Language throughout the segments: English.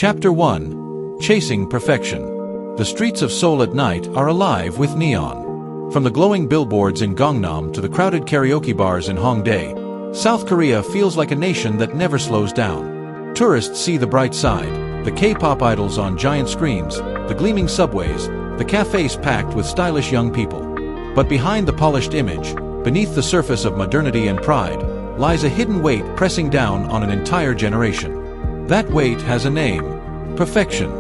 Chapter 1. Chasing Perfection. The streets of Seoul at night are alive with neon. From the glowing billboards in Gangnam to the crowded karaoke bars in Hongdae, South Korea feels like a nation that never slows down. Tourists see the bright side, the K-pop idols on giant screens, the gleaming subways, the cafes packed with stylish young people. But behind the polished image, beneath the surface of modernity and pride, lies a hidden weight pressing down on an entire generation. That weight has a name: perfection.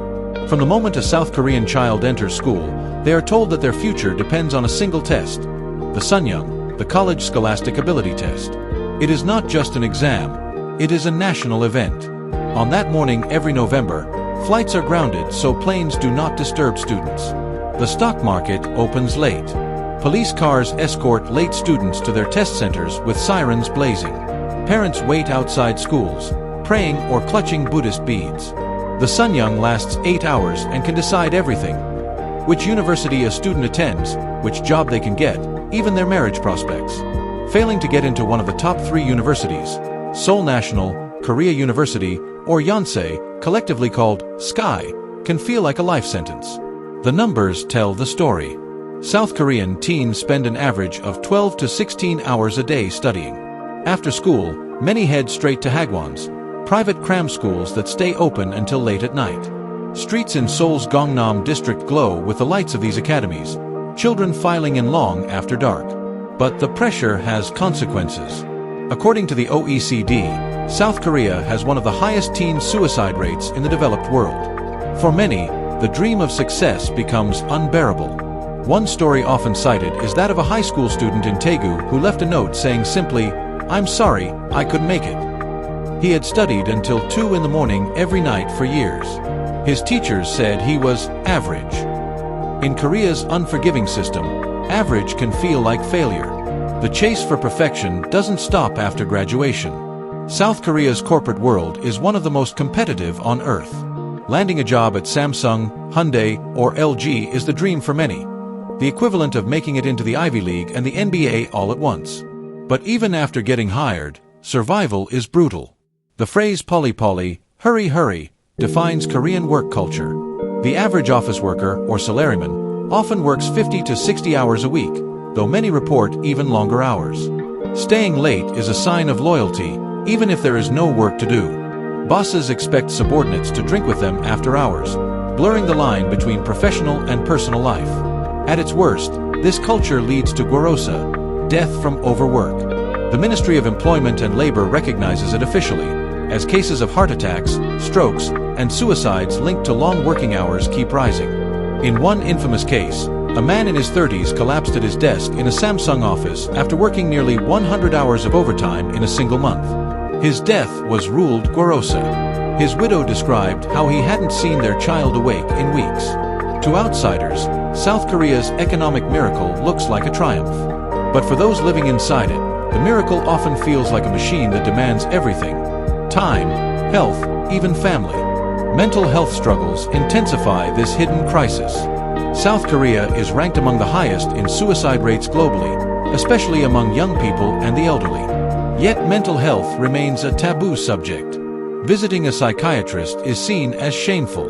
From the moment a South Korean child enters school, they are told that their future depends on a single test: the Sunyoung, the College Scholastic Ability Test. It is not just an exam, it is a national event. On that morning every November, flights are grounded so planes do not disturb students. The stock market opens late. Police cars escort late students to their test centers with sirens blazing. Parents wait outside schools, praying or clutching Buddhist beads. The Sunyoung lasts 8 hours and can decide everything: which university a student attends, which job they can get, even their marriage prospects. Failing to get into one of the top 3 universities, Seoul National, Korea University, or Yonsei, collectively called Sky, can feel like a life sentence. The numbers tell the story. South Korean teens spend an average of 12 to 16 hours a day studying. After school, many head straight to hagwons, private cram schools that stay open until late at night. Streets in Seoul's Gangnam district glow with the lights of these academies, children filing in long after dark. But the pressure has consequences. According to the OECD, South Korea has one of the highest teen suicide rates in the developed world. For many, the dream of success becomes unbearable. One story often cited is that of a high school student in Daegu who left a note saying simply, "I'm sorry, I couldn't make it." He had studied until 2 in the morning every night for years. His teachers said he was average. In Korea's unforgiving system, average can feel like failure. The chase for perfection doesn't stop after graduation. South Korea's corporate world is one of the most competitive on earth. Landing a job at Samsung, Hyundai, or LG is the dream for many, the equivalent of making it into the Ivy League and the NBA all at once. But even after getting hired, survival is brutal. The phrase "poly, hurry, hurry," defines Korean work culture. The average office worker, or salaryman, often works 50 to 60 hours a week, though many report even longer hours. Staying late is a sign of loyalty, even if there is no work to do. Bosses expect subordinates to drink with them after hours, blurring the line between professional and personal life. At its worst, this culture leads to gorosa, death from overwork. The Ministry of Employment and Labor recognizes it officially, as cases of heart attacks, strokes, and suicides linked to long working hours keep rising. In one infamous case, a man in his 30s collapsed at his desk in a Samsung office after working nearly 100 hours of overtime in a single month. His death was ruled gorosa. His widow described how he hadn't seen their child awake in weeks. To outsiders, South Korea's economic miracle looks like a triumph. But for those living inside it, the miracle often feels like a machine that demands everything: time, health, even family. Mental health struggles intensify this hidden crisis. South Korea is ranked among the highest in suicide rates globally, especially among young people and the elderly. Yet mental health remains a taboo subject. Visiting a psychiatrist is seen as shameful.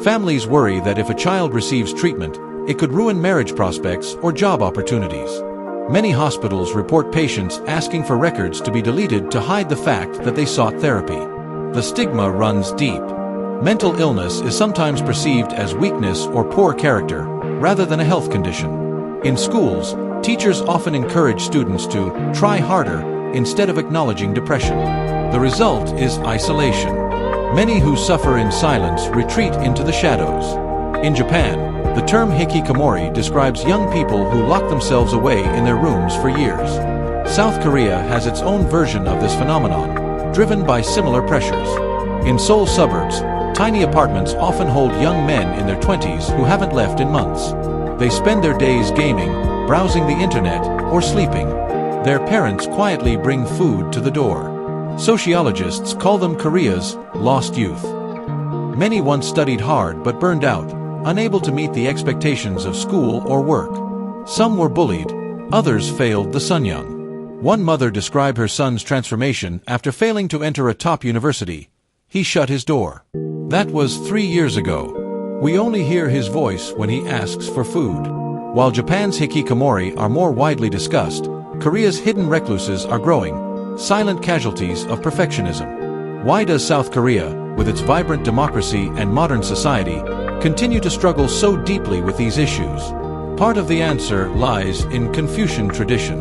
Families worry that if a child receives treatment, it could ruin marriage prospects or job opportunities. Many hospitals report patients asking for records to be deleted to hide the fact that they sought therapy. The stigma runs deep. Mental illness is sometimes perceived as weakness or poor character, rather than a health condition. In schools, teachers often encourage students to try harder instead of acknowledging depression. The result is isolation. Many who suffer in silence retreat into the shadows. In Japan, the term hikikomori describes young people who lock themselves away in their rooms for years. South Korea has its own version of this phenomenon, driven by similar pressures. In Seoul suburbs, tiny apartments often hold young men in their 20s who haven't left in months. They spend their days gaming, browsing the internet, or sleeping. Their parents quietly bring food to the door. Sociologists call them Korea's lost youth. Many once studied hard but burned out, unable to meet the expectations of school or work. Some were bullied, others failed the Sunyoung. One mother described her son's transformation after failing to enter a top university. He shut his door. That was 3 years ago. We only hear his voice when he asks for food. While Japan's hikikomori are more widely discussed, Korea's hidden recluses are growing, silent casualties of perfectionism. Why does South Korea, with its vibrant democracy and modern society, continue to struggle so deeply with these issues? Part of the answer lies in Confucian tradition.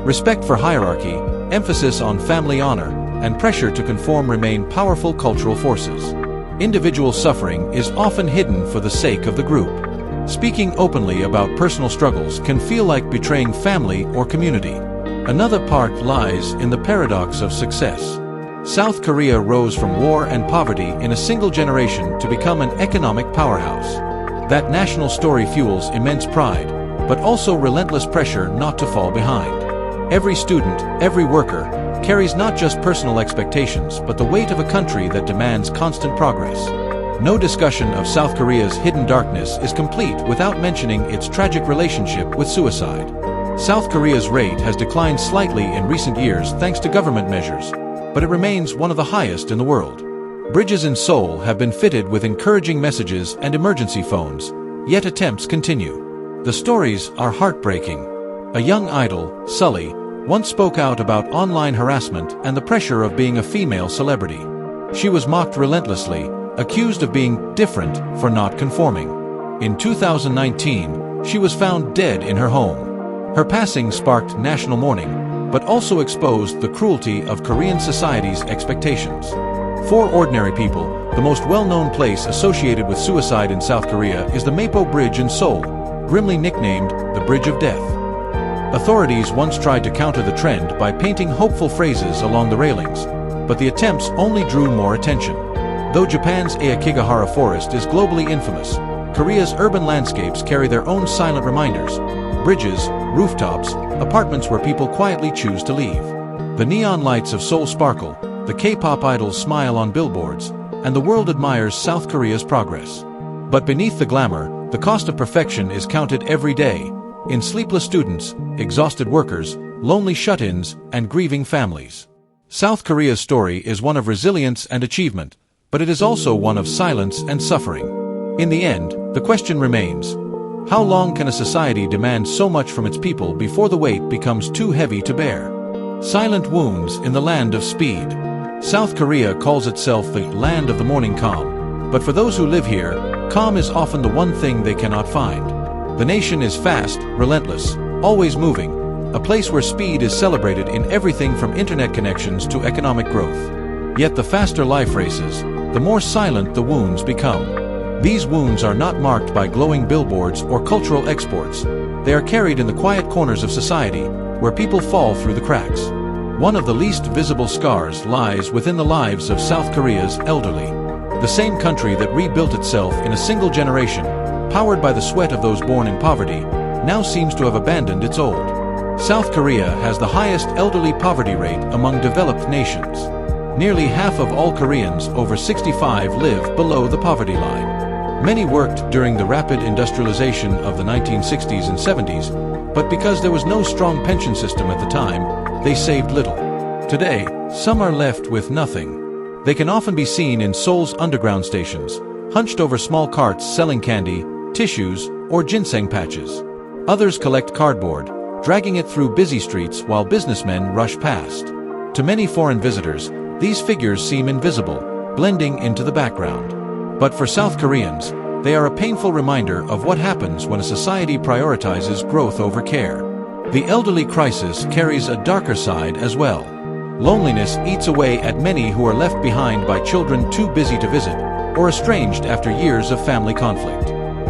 Respect for hierarchy, emphasis on family honor, and pressure to conform remain powerful cultural forces. Individual suffering is often hidden for the sake of the group. Speaking openly about personal struggles can feel like betraying family or community. Another part lies in the paradox of success. South Korea rose from war and poverty in a single generation to become an economic powerhouse. That national story fuels immense pride, but also relentless pressure not to fall behind. Every student, every worker, carries not just personal expectations but the weight of a country that demands constant progress. No discussion of South Korea's hidden darkness is complete without mentioning its tragic relationship with suicide. South Korea's rate has declined slightly in recent years thanks to government measures, but it remains one of the highest in the world. Bridges in Seoul have been fitted with encouraging messages and emergency phones, yet attempts continue. The stories are heartbreaking. A young idol, Sully, once spoke out about online harassment and the pressure of being a female celebrity. She was mocked relentlessly, accused of being different for not conforming. In 2019, she was found dead in her home. Her passing sparked national mourning, but also exposed the cruelty of Korean society's expectations. For ordinary people, the most well-known place associated with suicide in South Korea is the Mapo Bridge in Seoul, grimly nicknamed the Bridge of Death. Authorities once tried to counter the trend by painting hopeful phrases along the railings, but the attempts only drew more attention. Though Japan's Aokigahara forest is globally infamous, Korea's urban landscapes carry their own silent reminders: bridges, rooftops, apartments where people quietly choose to leave. The neon lights of Seoul sparkle, the K-pop idols smile on billboards, and the world admires South Korea's progress. But beneath the glamour, the cost of perfection is counted every day, in sleepless students, exhausted workers, lonely shut-ins, and grieving families. South Korea's story is one of resilience and achievement, but it is also one of silence and suffering. In the end, the question remains: how long can a society demand so much from its people before the weight becomes too heavy to bear? Silent wounds in the land of speed. South Korea calls itself the land of the morning calm, but for those who live here, calm is often the one thing they cannot find. The nation is fast, relentless, always moving, a place where speed is celebrated in everything from internet connections to economic growth. Yet the faster life races, the more silent the wounds become. These wounds are not marked by glowing billboards or cultural exports. They are carried in the quiet corners of society, where people fall through the cracks. One of the least visible scars lies within the lives of South Korea's elderly. The same country that rebuilt itself in a single generation, powered by the sweat of those born in poverty, now seems to have abandoned its old. South Korea has the highest elderly poverty rate among developed nations. Nearly half of all Koreans over 65 live below the poverty line. Many worked during the rapid industrialization of the 1960s and 70s, but because there was no strong pension system at the time, they saved little. Today, some are left with nothing. They can often be seen in Seoul's underground stations, hunched over small carts selling candy, tissues, or ginseng patches. Others collect cardboard, dragging it through busy streets while businessmen rush past. To many foreign visitors, these figures seem invisible, blending into the background. But for South Koreans, they are a painful reminder of what happens when a society prioritizes growth over care. The elderly crisis carries a darker side as well. Loneliness eats away at many who are left behind by children too busy to visit, or estranged after years of family conflict.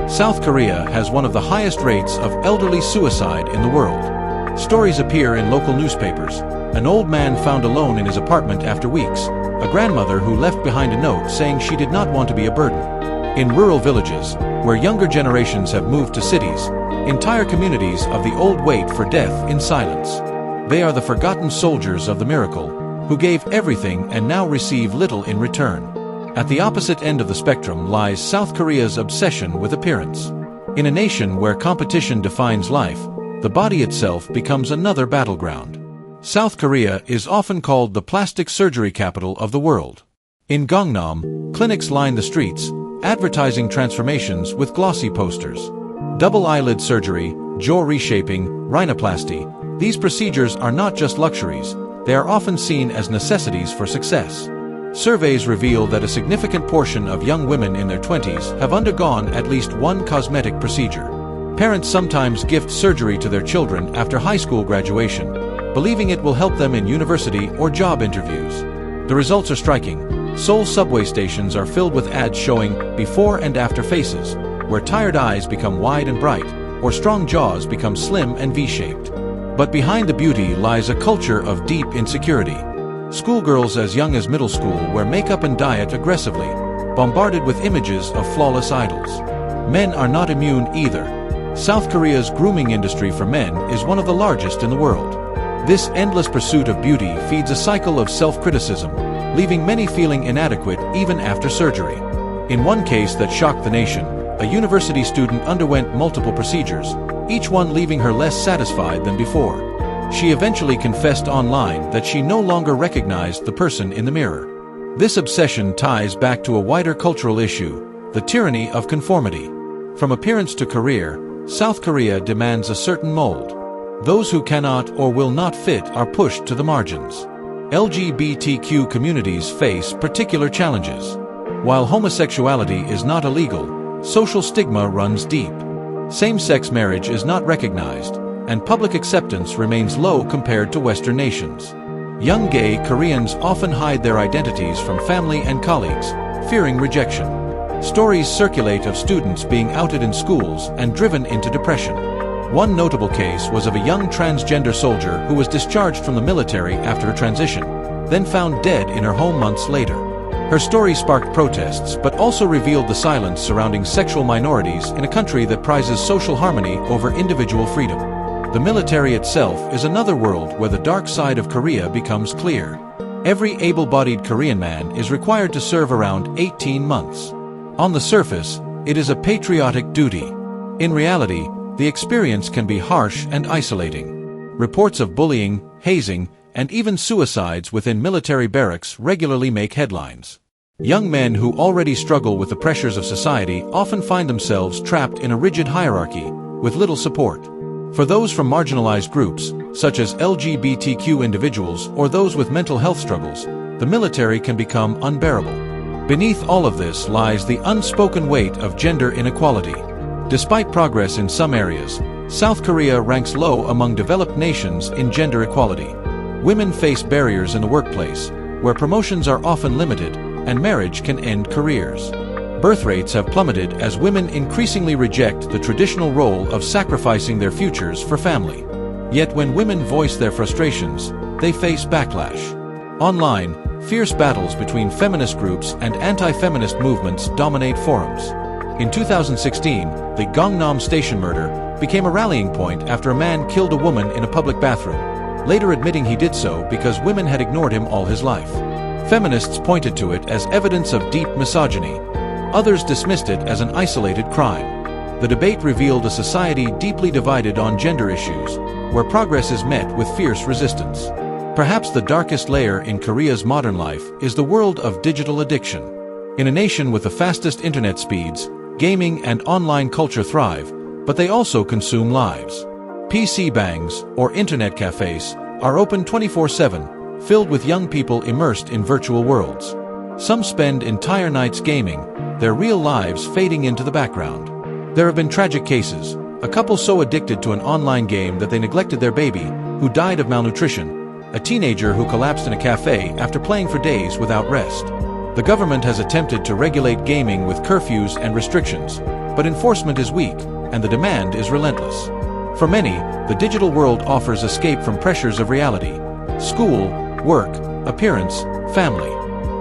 South Korea has one of the highest rates of elderly suicide in the world. Stories appear in local newspapers: an old man found alone in his apartment after weeks, a grandmother who left behind a note saying she did not want to be a burden. In rural villages, where younger generations have moved to cities, entire communities of the old wait for death in silence. They are the forgotten soldiers of the miracle, who gave everything and now receive little in return. At the opposite end of the spectrum lies South Korea's obsession with appearance. In a nation where competition defines life, the body itself becomes another battleground. South Korea is often called the plastic surgery capital of the world. In Gangnam, clinics line the streets, advertising transformations with glossy posters. Double eyelid surgery, jaw reshaping, rhinoplasty, these procedures are not just luxuries, they are often seen as necessities for success. Surveys reveal that a significant portion of young women in their 20s have undergone at least one cosmetic procedure. Parents sometimes gift surgery to their children after high school graduation, believing it will help them in university or job interviews. The results are striking. Seoul subway stations are filled with ads showing before and after faces, where tired eyes become wide and bright, or strong jaws become slim and V-shaped. But behind the beauty lies a culture of deep insecurity. Schoolgirls as young as middle school wear makeup and diet aggressively, bombarded with images of flawless idols. Men are not immune either. South Korea's grooming industry for men is one of the largest in the world. This endless pursuit of beauty feeds a cycle of self-criticism, leaving many feeling inadequate even after surgery. In one case that shocked the nation, a university student underwent multiple procedures, each one leaving her less satisfied than before. She eventually confessed online that she no longer recognized the person in the mirror. This obsession ties back to a wider cultural issue, the tyranny of conformity. From appearance to career, South Korea demands a certain mold. Those who cannot or will not fit are pushed to the margins. LGBTQ communities face particular challenges. While homosexuality is not illegal, social stigma runs deep. Same-sex marriage is not recognized, and public acceptance remains low compared to Western nations. Young gay Koreans often hide their identities from family and colleagues, fearing rejection. Stories circulate of students being outed in schools and driven into depression. One notable case was of a young transgender soldier who was discharged from the military after a transition, then found dead in her home months later. Her story sparked protests but also revealed the silence surrounding sexual minorities in a country that prizes social harmony over individual freedom. The military itself is another world where the dark side of Korea becomes clear. Every able-bodied Korean man is required to serve around 18 months. On the surface, it is a patriotic duty. In reality, the experience can be harsh and isolating. Reports of bullying, hazing, and even suicides within military barracks regularly make headlines. Young men who already struggle with the pressures of society often find themselves trapped in a rigid hierarchy, with little support. For those from marginalized groups, such as LGBTQ individuals or those with mental health struggles, the military can become unbearable. Beneath all of this lies the unspoken weight of gender inequality. Despite progress in some areas, South Korea ranks low among developed nations in gender equality. Women face barriers in the workplace, where promotions are often limited, and marriage can end careers. Birth rates have plummeted as women increasingly reject the traditional role of sacrificing their futures for family. Yet when women voice their frustrations, they face backlash. Online, fierce battles between feminist groups and anti-feminist movements dominate forums. In 2016, the Gangnam Station murder became a rallying point after a man killed a woman in a public bathroom, later admitting he did so because women had ignored him all his life. Feminists pointed to it as evidence of deep misogyny. Others dismissed it as an isolated crime. The debate revealed a society deeply divided on gender issues, where progress is met with fierce resistance. Perhaps the darkest layer in Korea's modern life is the world of digital addiction. In a nation with the fastest internet speeds, gaming and online culture thrive, but they also consume lives. PC bangs, or internet cafes, are open 24/7, filled with young people immersed in virtual worlds. Some spend entire nights gaming, their real lives fading into the background. There have been tragic cases, a couple so addicted to an online game that they neglected their baby, who died of malnutrition, a teenager who collapsed in a cafe after playing for days without rest. The government has attempted to regulate gaming with curfews and restrictions, but enforcement is weak, and the demand is relentless. For many, the digital world offers escape from pressures of reality: school, work, appearance, family.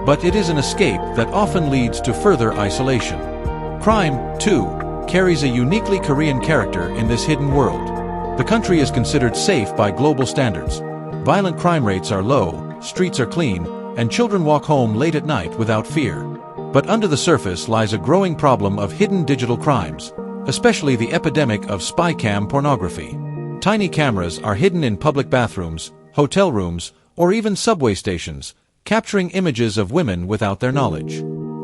But it is an escape that often leads to further isolation. Crime, too, carries a uniquely Korean character in this hidden world. The country is considered safe by global standards. Violent crime rates are low, streets are clean, and children walk home late at night without fear. But under the surface lies a growing problem of hidden digital crimes, especially the epidemic of spy cam pornography. Tiny cameras are hidden in public bathrooms, hotel rooms, or even subway stations, capturing images of women without their knowledge.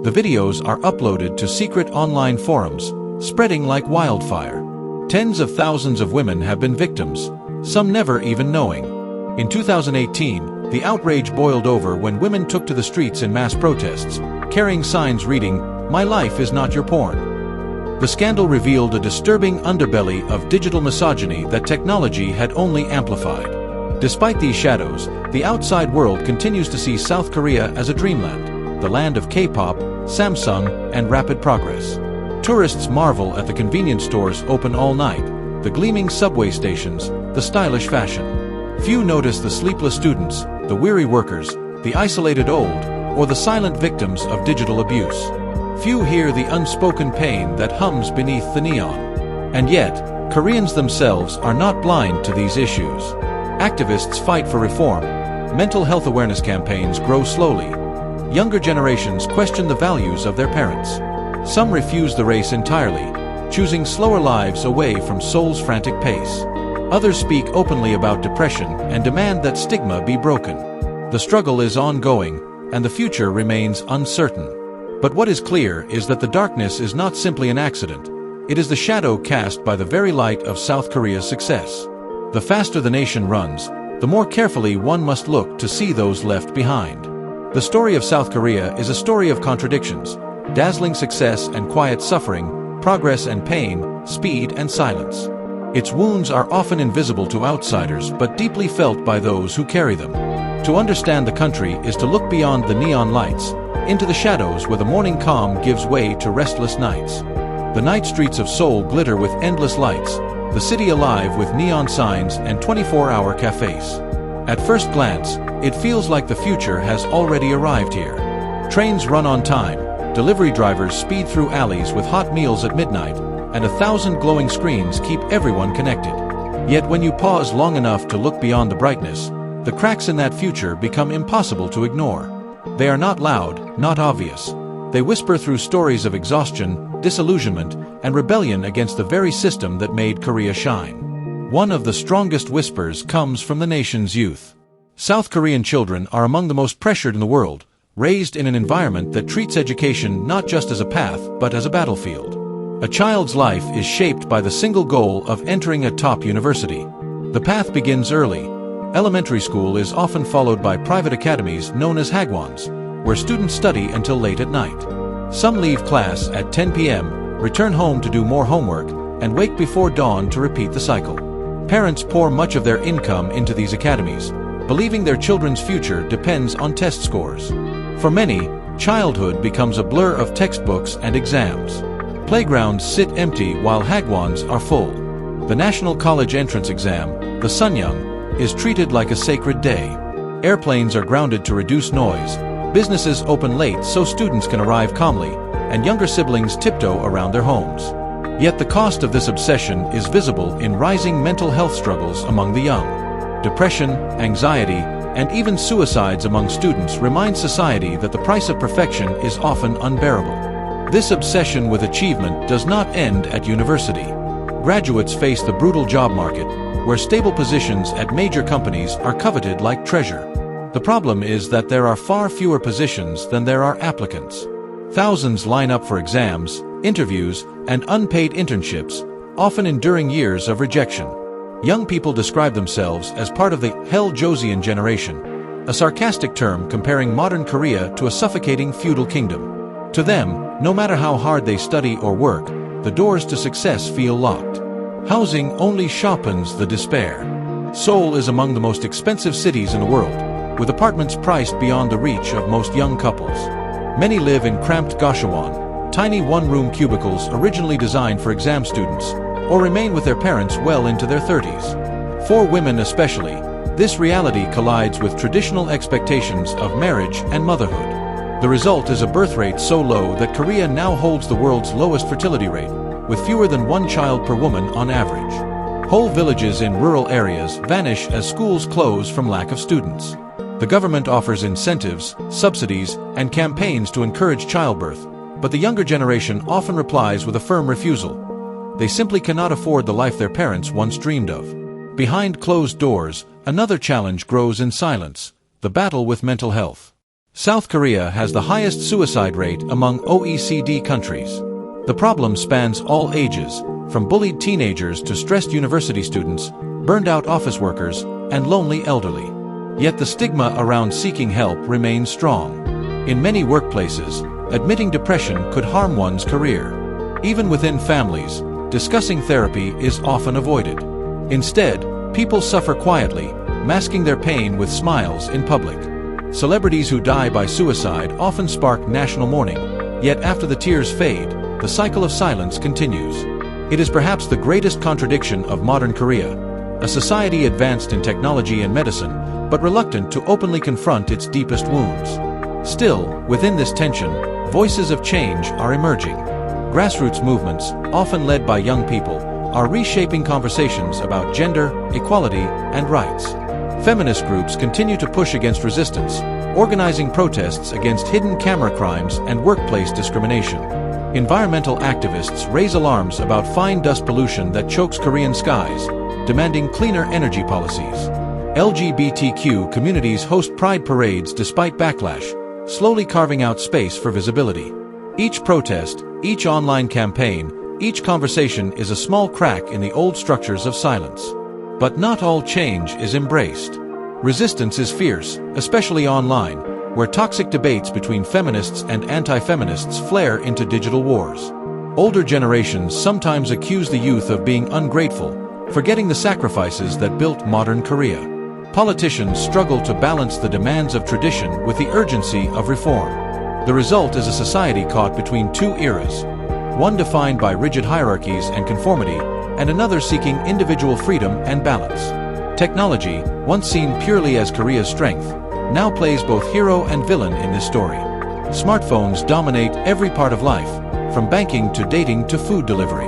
The videos are uploaded to secret online forums, spreading like wildfire. Tens of thousands of women have been victims, some never even knowing. In 2018, the outrage boiled over when women took to the streets in mass protests, carrying signs reading, "My life is not your porn." The scandal revealed a disturbing underbelly of digital misogyny that technology had only amplified. Despite these shadows, the outside world continues to see South Korea as a dreamland, the land of K-pop, Samsung, and rapid progress. Tourists marvel at the convenience stores open all night, the gleaming subway stations, the stylish fashion. Few notice the sleepless students, the weary workers, the isolated old, or the silent victims of digital abuse. Few hear the unspoken pain that hums beneath the neon. And yet, Koreans themselves are not blind to these issues. Activists fight for reform. Mental health awareness campaigns grow slowly. Younger generations question the values of their parents. Some refuse the race entirely, choosing slower lives away from Seoul's frantic pace. Others speak openly about depression and demand that stigma be broken. The struggle is ongoing, and the future remains uncertain. But what is clear is that the darkness is not simply an accident. It is the shadow cast by the very light of South Korea's success. The faster the nation runs, the more carefully one must look to see those left behind. The story of South Korea is a story of contradictions, dazzling success and quiet suffering, progress and pain, speed and silence. Its wounds are often invisible to outsiders but deeply felt by those who carry them. To understand the country is to look beyond the neon lights, into the shadows where the morning calm gives way to restless nights. The night streets of Seoul glitter with endless lights, the city alive with neon signs and 24-hour cafes. At first glance, it feels like the future has already arrived here. Trains run on time, delivery drivers speed through alleys with hot meals at midnight, and 1,000 glowing screens keep everyone connected. Yet when you pause long enough to look beyond the brightness, the cracks in that future become impossible to ignore. They are not loud, not obvious. They whisper through stories of exhaustion, disillusionment, and rebellion against the very system that made Korea shine. One of the strongest whispers comes from the nation's youth. South Korean children are among the most pressured in the world, raised in an environment that treats education not just as a path, but as a battlefield. A child's life is shaped by the single goal of entering a top university. The path begins early. Elementary school is often followed by private academies known as hagwons, where students study until late at night. Some leave class at 10 p.m., return home to do more homework, and wake before dawn to repeat the cycle. Parents pour much of their income into these academies, believing their children's future depends on test scores. For many, childhood becomes a blur of textbooks and exams. Playgrounds sit empty while hagwons are full. The National College Entrance Exam, the Sunyung, is treated like a sacred day. Airplanes are grounded to reduce noise, businesses open late so students can arrive calmly, and younger siblings tiptoe around their homes. Yet the cost of this obsession is visible in rising mental health struggles among the young. Depression, anxiety, and even suicides among students remind society that the price of perfection is often unbearable. This obsession with achievement does not end at university. Graduates face the brutal job market, where stable positions at major companies are coveted like treasure. The problem is that there are far fewer positions than there are applicants. Thousands line up for exams, interviews, and unpaid internships, often enduring years of rejection. Young people describe themselves as part of the Hell-Josian generation, a sarcastic term comparing modern Korea to a suffocating feudal kingdom. To them, no matter how hard they study or work, the doors to success feel locked. Housing only sharpens the despair. Seoul is among the most expensive cities in the world, with apartments priced beyond the reach of most young couples. Many live in cramped gashawon, tiny one-room cubicles originally designed for exam students, or remain with their parents well into their 30s. For women especially, this reality collides with traditional expectations of marriage and motherhood. The result is a birth rate so low that Korea now holds the world's lowest fertility rate, with fewer than one child per woman on average. Whole villages in rural areas vanish as schools close from lack of students. The government offers incentives, subsidies, and campaigns to encourage childbirth, but the younger generation often replies with a firm refusal. They simply cannot afford the life their parents once dreamed of. Behind closed doors, another challenge grows in silence: the battle with mental health. South Korea has the highest suicide rate among OECD countries. The problem spans all ages, from bullied teenagers to stressed university students, burned-out office workers, and lonely elderly. Yet the stigma around seeking help remains strong. In many workplaces, admitting depression could harm one's career. Even within families, discussing therapy is often avoided. Instead, people suffer quietly, masking their pain with smiles in public. Celebrities who die by suicide often spark national mourning, yet after the tears fade, the cycle of silence continues. It is perhaps the greatest contradiction of modern Korea, a society advanced in technology and medicine, but reluctant to openly confront its deepest wounds. Still, within this tension, voices of change are emerging. Grassroots movements, often led by young people, are reshaping conversations about gender, equality, and rights. Feminist groups continue to push against resistance, organizing protests against hidden camera crimes and workplace discrimination. Environmental activists raise alarms about fine dust pollution that chokes Korean skies, demanding cleaner energy policies. LGBTQ communities host pride parades despite backlash, slowly carving out space for visibility. Each protest, each online campaign, each conversation is a small crack in the old structures of silence. But not all change is embraced. Resistance is fierce, especially online, where toxic debates between feminists and anti-feminists flare into digital wars. Older generations sometimes accuse the youth of being ungrateful, forgetting the sacrifices that built modern Korea. Politicians struggle to balance the demands of tradition with the urgency of reform. The result is a society caught between two eras, one defined by rigid hierarchies and conformity, and another seeking individual freedom and balance. Technology, once seen purely as Korea's strength, now plays both hero and villain in this story. Smartphones dominate every part of life, from banking to dating to food delivery.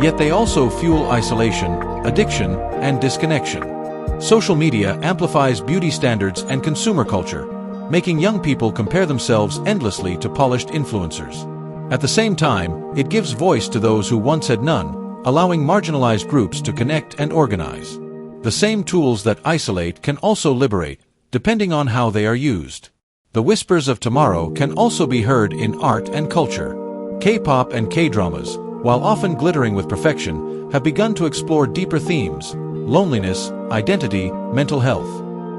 Yet they also fuel isolation, addiction, and disconnection. Social media amplifies beauty standards and consumer culture, making young people compare themselves endlessly to polished influencers. At the same time, it gives voice to those who once had none, allowing marginalized groups to connect and organize. The same tools that isolate can also liberate, depending on how they are used. The whispers of tomorrow can also be heard in art and culture. K-pop and K-dramas, while often glittering with perfection, have begun to explore deeper themes: loneliness, identity, mental health.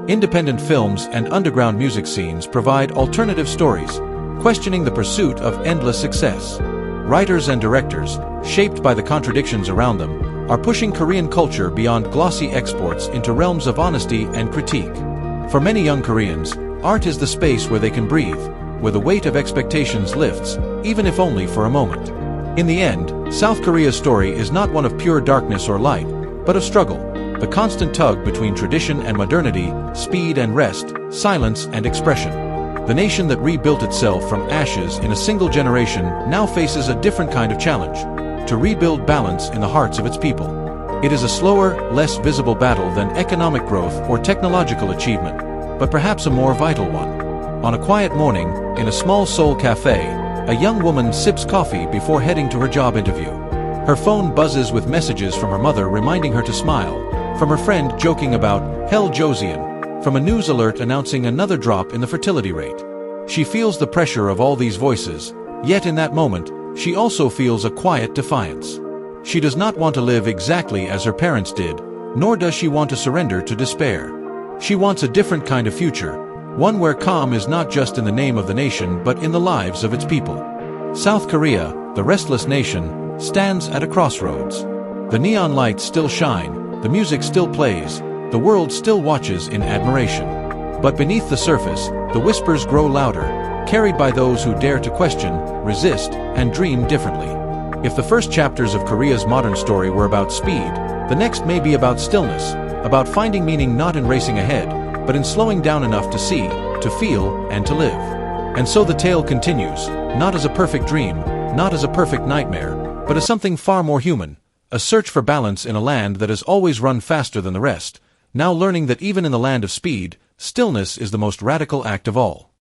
Independent films and underground music scenes provide alternative stories, questioning the pursuit of endless success. Writers and directors, shaped by the contradictions around them, are pushing Korean culture beyond glossy exports into realms of honesty and critique. For many young Koreans, art is the space where they can breathe, where the weight of expectations lifts, even if only for a moment. In the end, South Korea's story is not one of pure darkness or light, but of struggle, the constant tug between tradition and modernity, speed and rest, silence and expression. The nation that rebuilt itself from ashes in a single generation now faces a different kind of challenge: to rebuild balance in the hearts of its people. It is a slower, less visible battle than economic growth or technological achievement, but perhaps a more vital one. On a quiet morning, in a small Seoul cafe, a young woman sips coffee before heading to her job interview. Her phone buzzes with messages from her mother reminding her to smile, from her friend joking about Hell Josian, from a news alert announcing another drop in the fertility rate. She feels the pressure of all these voices, yet in that moment, she also feels a quiet defiance. She does not want to live exactly as her parents did, nor does she want to surrender to despair. She wants a different kind of future, one where calm is not just in the name of the nation but in the lives of its people. South Korea, the restless nation, stands at a crossroads. The neon lights still shine, the music still plays, the world still watches in admiration. But beneath the surface, the whispers grow louder, carried by those who dare to question, resist, and dream differently. If the first chapters of Korea's modern story were about speed, the next may be about stillness, about finding meaning not in racing ahead, but in slowing down enough to see, to feel, and to live. And so the tale continues, not as a perfect dream, not as a perfect nightmare, but as something far more human, a search for balance in a land that has always run faster than the rest, now learning that even in the land of speed, stillness is the most radical act of all.